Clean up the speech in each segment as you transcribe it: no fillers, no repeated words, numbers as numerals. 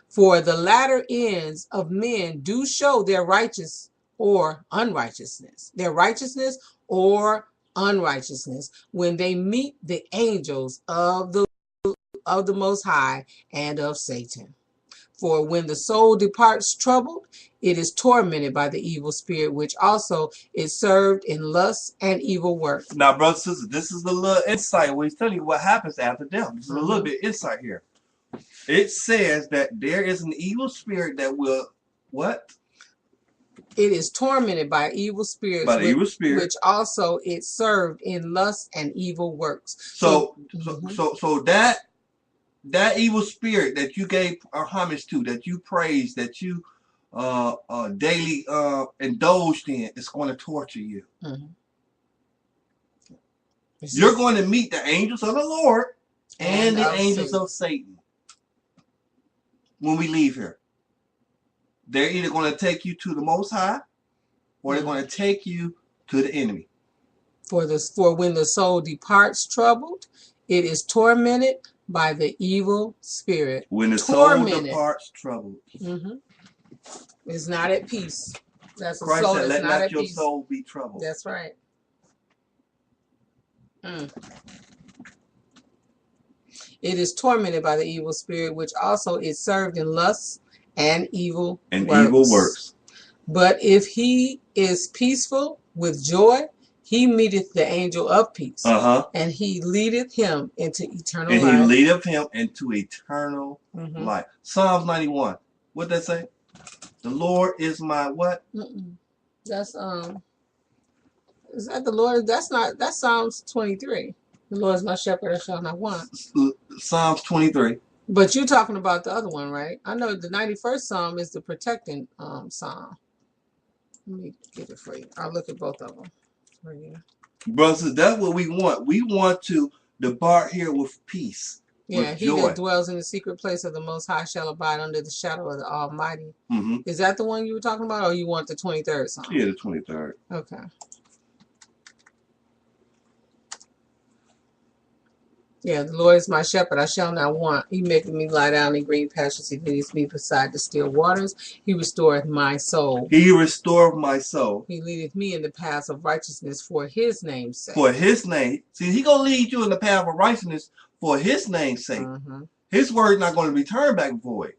For the latter ends of men do show their righteous or unrighteousness, when they meet the angels of the Most High and of Satan. For when the soul departs troubled, it is tormented by the evil spirit, which also is served in lust and evil works. Now, brothers and sisters, this is a little insight where he's telling you what happens after death. This is a little bit insight here. It says that there is an evil spirit that will, what? It is tormented by evil spirits, which also is served in lust and evil works. So that evil spirit that you gave homage to, that you praised, that you daily indulged in, is going to torture you. You're going to meet the angels of the Lord and the angels of Satan when we leave here. They're either going to take you to the Most High, or they're going to take you to the enemy. For when the soul departs troubled, it is tormented by the evil spirit. When the soul departs troubled. It's not at peace. That's Christ soul said, that's let not not at your peace. soul be troubled. That's right. It is tormented by the evil spirit, which also is served in lust and evil works. But if he is peaceful with joy, he meeteth the angel of peace, and he leadeth him into eternal life. And he leadeth him into eternal life. Psalms 91. What that say? The Lord is my what? That's is that the Lord? That's Psalms 23. The Lord is my shepherd, I shall not want. Psalms 23. But you're talking about the other one, right? I know the 91st Psalm is the protecting psalm. Let me get it for you. I'll look at both of them for you. Brothers, that's what we want. We want to depart here with peace. Yeah, he that dwells in the secret place of the Most High shall abide under the shadow of the Almighty. Is that the one you were talking about, or you want the 23rd Psalm? Yeah, the 23rd. Okay. Yeah, the Lord is my shepherd, I shall not want. He maketh me lie down in green pastures. He leadeth me beside the still waters. He restoreth my soul. He restored my soul. He leadeth me in the paths of righteousness for his name's sake. For his name. See, he going to lead you in the path of righteousness for his name's sake. His word not going to return back void.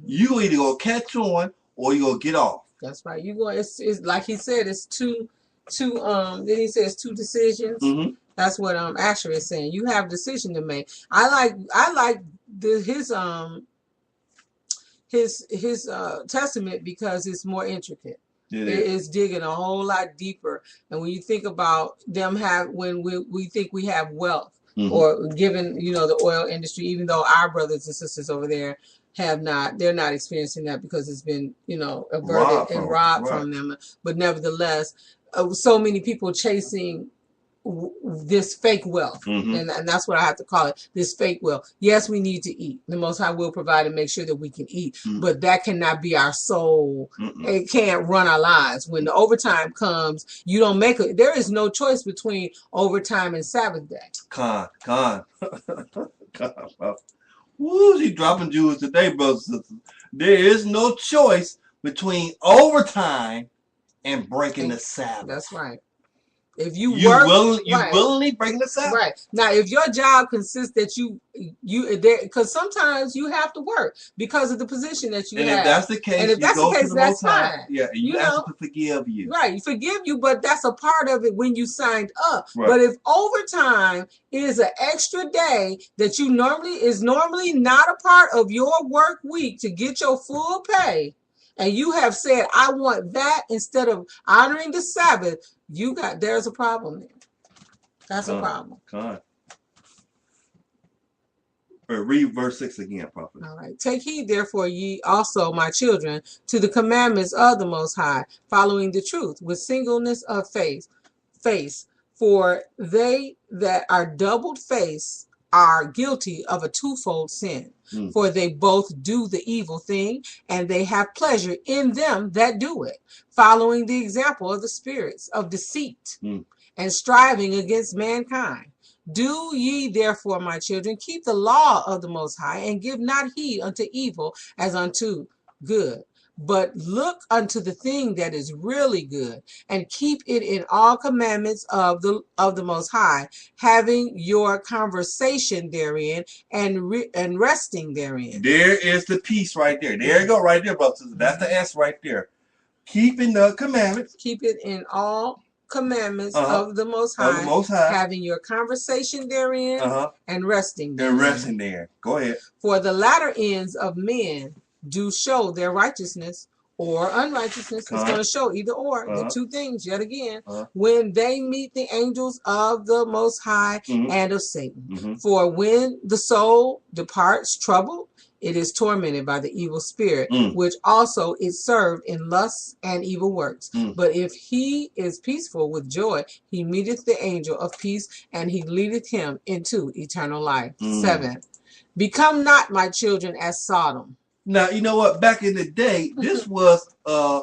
You either going to catch on or you going to get off. That's right. You go. It's like he said, it's two then he says two decisions. That's what Asher is saying. You have a decision to make. I like his testament because it's more intricate. It is digging a whole lot deeper. And when you think about them when we think we have wealth or given the oil industry, even though our brothers and sisters over there have not, they're not experiencing that because it's been averted and robbed from them. But nevertheless, so many people chasing this fake wealth, and that's what I have to call it, this fake wealth. Yes, we need to eat. The Most High will provide and make sure that we can eat, but that cannot be our soul. It can't run our lives. When the overtime comes, you don't make it. There is no choice between overtime and Sabbath day. Con. Woo, she dropping jewels today, brothers and sisters. There is no choice between overtime and breaking the Sabbath. That's right. If you work, willingly breaking the Sabbath. Right. Now, if your job consists that you because sometimes you have to work because of the position that you have. And if that's the case, that's fine. Yeah, and you ask them to forgive you. Right, you forgive you, but that's a part of it when you signed up. Right. But if overtime is an extra day that is normally not a part of your work week to get your full pay, and you have said, I want that instead of honoring the Sabbath, there's a problem there. That's a problem. Read verse 6 again, Prophet. All right. Take heed, therefore, ye also, my children, to the commandments of the Most High, following the truth with singleness of face. For they that are doubled face are guilty of a twofold sin. For they both do the evil thing, and they have pleasure in them that do it, following the example of the spirits of deceit and striving against mankind. Do ye therefore, my children, keep the law of the Most High, and give not heed unto evil as unto good, but look unto the thing that is really good, and keep it in all commandments of the Most High, having your conversation therein, and resting therein. There is the peace right there. There you go, right there, brothers. That's the S right there. Keeping the commandments. Keep it in all commandments of the Most High, having your conversation therein, and resting therein. And resting there. Go ahead. For the latter ends of men do show their righteousness or unrighteousness. It's going to show either or, the two things yet again, when they meet the angels of the Most High and of Satan. For when the soul departs troubled, it is tormented by the evil spirit, which also is served in lusts and evil works. But if he is peaceful with joy, he meeteth the angel of peace, and he leadeth him into eternal life. 7. Become not, my children, as Sodom. Now, you know what? Back in the day, this was a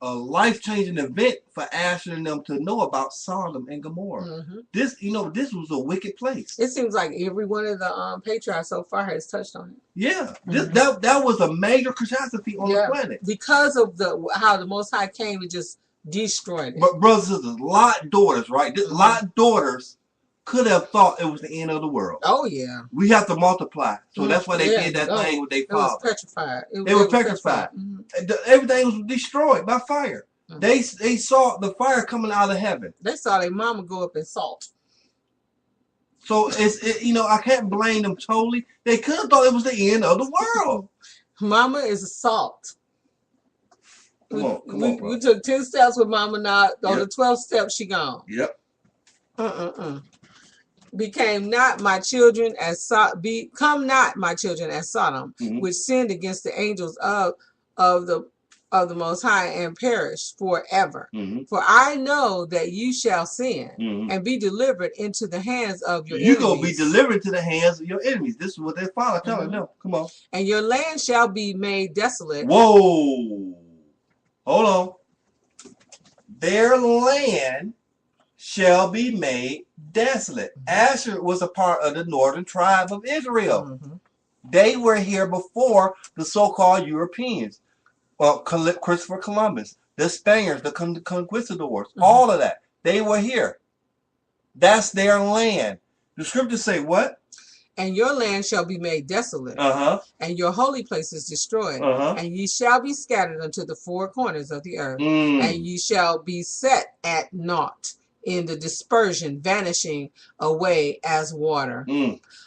life-changing event for Asher and them to know about Sodom and Gomorrah. This was a wicked place. It seems like every one of the patriarchs so far has touched on it. Yeah, that was a major catastrophe on the planet because of how the Most High came and just destroyed it. But brothers and sisters, Lot daughters, right? Lot daughters could have thought it was the end of the world. Oh yeah. We have to multiply, so that's why they did that thing with their father. It was petrified. They were petrified. Everything was destroyed by fire. They saw the fire coming out of heaven. They saw their mama go up in salt. So I can't blame them totally. They could have thought it was the end of the world. Mama is salt. Come on, we took 10 steps with Mama. Now on the 12th step, she gone. Yep. Become not my children as Sodom, which sinned against the angels of the Most High, and perish forever. For I know that you shall sin and be delivered into the hands of your enemies. You're going to be delivered to the hands of your enemies. This is what their father telling them. Come on. And your land shall be made desolate. Whoa. Hold on. Their land shall be made desolate. Asher was a part of the northern tribe of Israel. They were here before the so-called Europeans. Christopher Columbus, the Spaniards, the conquistadors, all of that. They were here. That's their land. The scriptures say what? And your land shall be made desolate, and your holy places destroyed, and ye shall be scattered unto the four corners of the earth, and ye shall be set at naught in the dispersion, vanishing away as water,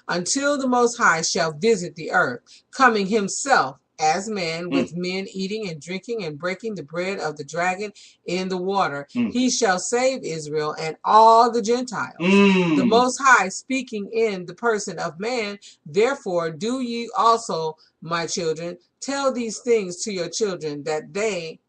until the Most High shall visit the earth, coming himself as man, with men eating and drinking and breaking the bread of the dragon in the water. He shall save Israel and all the Gentiles. The Most High speaking in the person of man. Therefore do ye also, my children, tell these things to your children, that they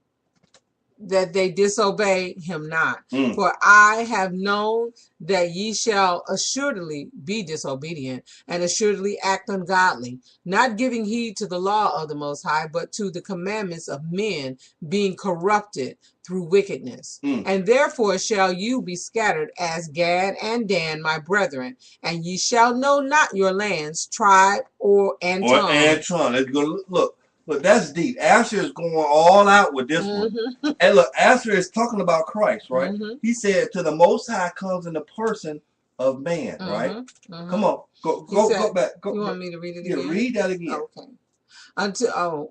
disobey him not. For I have known that ye shall assuredly be disobedient, and assuredly act ungodly, not giving heed to the law of the Most High, but to the commandments of men, being corrupted through wickedness. And therefore shall you be scattered as Gad and Dan, my brethren, and ye shall know not your lands, tribe, and tongue. Let's go look. Look, that's deep. Asher is going all out with this one. And look, Asher is talking about Christ, right? He said, to the Most High comes in the person of man, right? Come on. Go back. You want me to read it again? Yeah, read that again. Okay.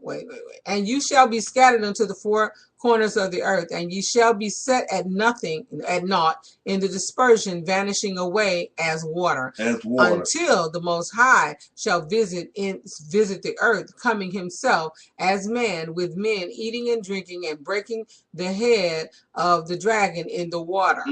Wait. And you shall be scattered unto the four corners of the earth, and ye shall be set at naught in the dispersion, vanishing away as water. Until the Most High shall visit the earth, coming himself as man, with men eating and drinking and breaking the head of the dragon in the water.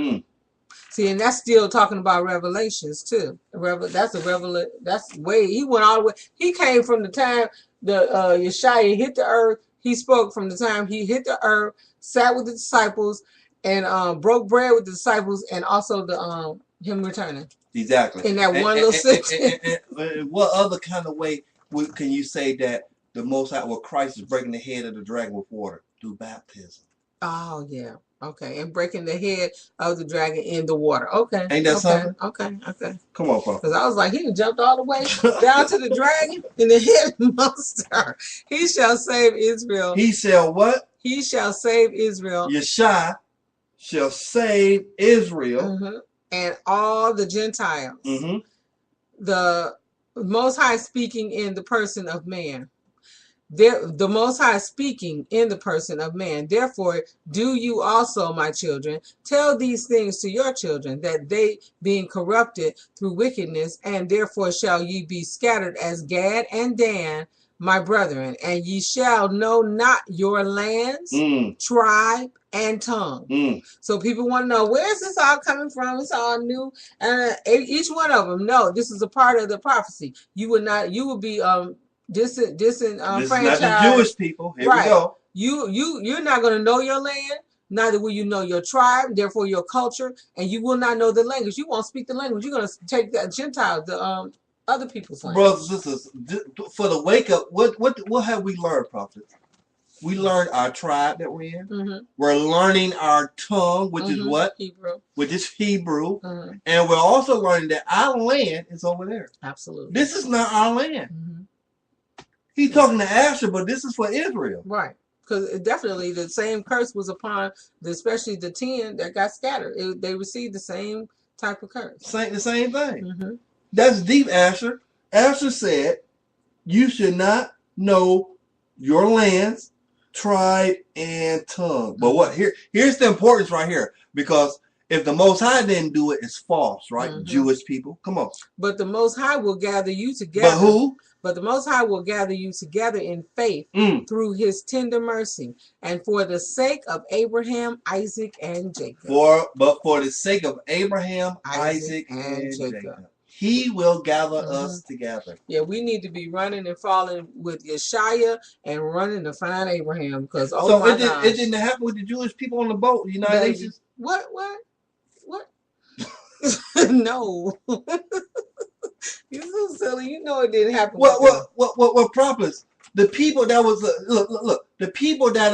See, and that's still talking about Revelations too. That's way, he went all the way. He came from the time the Yeshua hit the earth. He spoke from the time he hit the earth, sat with the disciples, and broke bread with the disciples, and also the him returning. Exactly. In that one little section. What other kind of way can you say that the Most High, Christ is breaking the head of the dragon with water? Through baptism. Oh yeah. Okay, and breaking the head of the dragon in the water. Okay. Ain't that something? Okay. Come on, Prophet. Because I was like, he jumped all the way down to the dragon in the head of the monster. He shall save Israel. He shall what? He shall save Israel. Yeshua shall save Israel. And all the Gentiles. The Most High speaking in the person of man. The Most High speaking in the person of man. Therefore, do you also, my children, tell these things to your children, that they, being corrupted through wickedness, and therefore shall ye be scattered as Gad and Dan, my brethren, and ye shall know not your lands, tribe, and tongue. So people want to know, where is this all coming from? It's all new. And each one of them, no, this is a part of the prophecy. You would be this is not the Jewish people. Here we go. You're not going to know your land, neither will you know your tribe, therefore your culture, and you will not know the language. You won't speak the language. You're going to take that Gentile, the other people's language. Brothers and sisters, for the wake up, what have we learned, Prophet? We learned our tribe that we're in. We're learning our tongue, which is what? Hebrew. Which is Hebrew. And we're also learning that our land is over there. Absolutely. This is not our land. He's talking to Asher, but this is for Israel. Right. Because definitely the same curse was upon, especially the 10 that got scattered. They received the same type of curse. The same thing. That's deep, Asher. Asher said, you should not know your lands, tribe, and tongue. But here's the importance right here. Because if the Most High didn't do it, it's false, right? Jewish people. Come on. But the Most High will gather you together. But who? But the Most High will gather you together in faith through his tender mercy, and for the sake of Abraham, Isaac, and Jacob. But for the sake of Abraham, Isaac, and Jacob. He will gather us together. Yeah, we need to be running and falling with Yeshua and running to find Abraham. Because it didn't happen with the Jewish people on the boat, the United Nations. What? No. You're so silly. You know it didn't happen. What prophets? The people that was look. The people that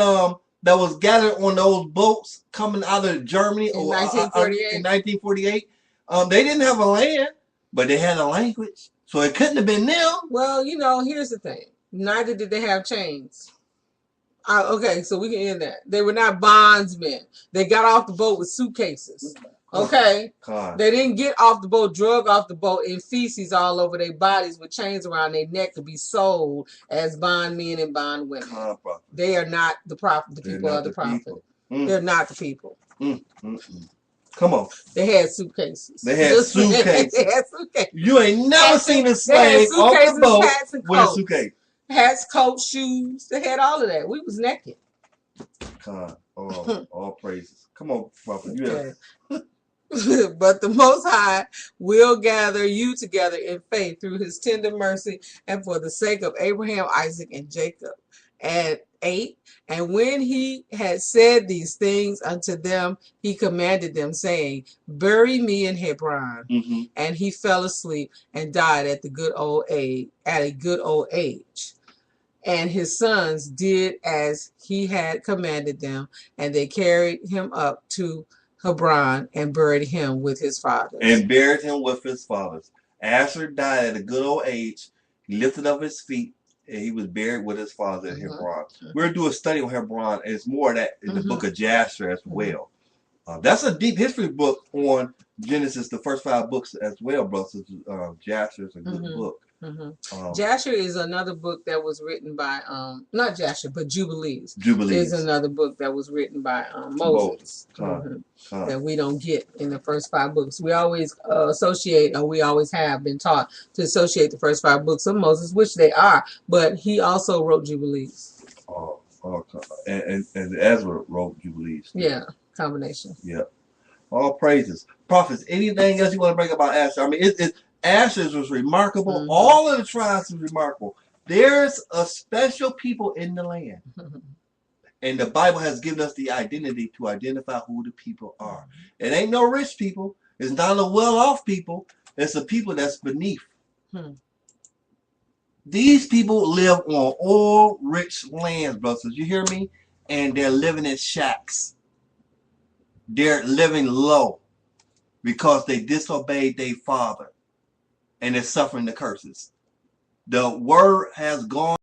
was gathered on those boats coming out of Germany in 1948. In 1948, they didn't have a land, but they had a language, so it couldn't have been them. Well, here's the thing. Neither did they have chains. Okay, so we can end that. They were not bondsmen. They got off the boat with suitcases. Okay, they didn't get off the boat, drug off the boat in feces all over their bodies with chains around their neck to be sold as bondmen and bondwomen. They are not the prophet. The people are the prophet. They're not the people. Come on. They had suitcases. They had suitcases. You ain't never seen a slave off the boat with a suitcase. Hats, coats, shoes. They had all of that. We was naked. All praises. Come on, prophet. But the Most High will gather you together in faith through his tender mercy and for the sake of Abraham, Isaac, and Jacob. At 8, and when he had said these things unto them, he commanded them, saying, bury me in Hebron. And he fell asleep and died at a good old age. And his sons did as he had commanded them, and they carried him up to Hebron and buried him with his fathers. Asher died at a good old age. He lifted up his feet, and he was buried with his father in Hebron. We're going to do a study on Hebron, and it's more of that in the book of Jasher as well. That's a deep history book on Genesis, the first 5 books as well, brothers. Jasher is a good book. Jasher is another book that was written by not Jasher, but Jubilees. Jubilees is another book that was written by Moses. That we don't get in the first 5 books. We always associate, or we always have been taught to associate the first 5 books of Moses, which they are, but he also wrote Jubilees. And Ezra wrote Jubilees. Yeah, combination. Yeah. All praises. Prophets, anything else you want to bring about Asher? I mean, Asher's was remarkable. All of the tribes was remarkable. There's a special people in the land. And the Bible has given us the identity to identify who the people are. It ain't no rich people. It's not a well-off people. It's the people that's beneath. These people live on oil-rich lands, brothers. You hear me? And they're living in shacks. they're living low because they disobeyed their father and they're suffering the curses. The word has gone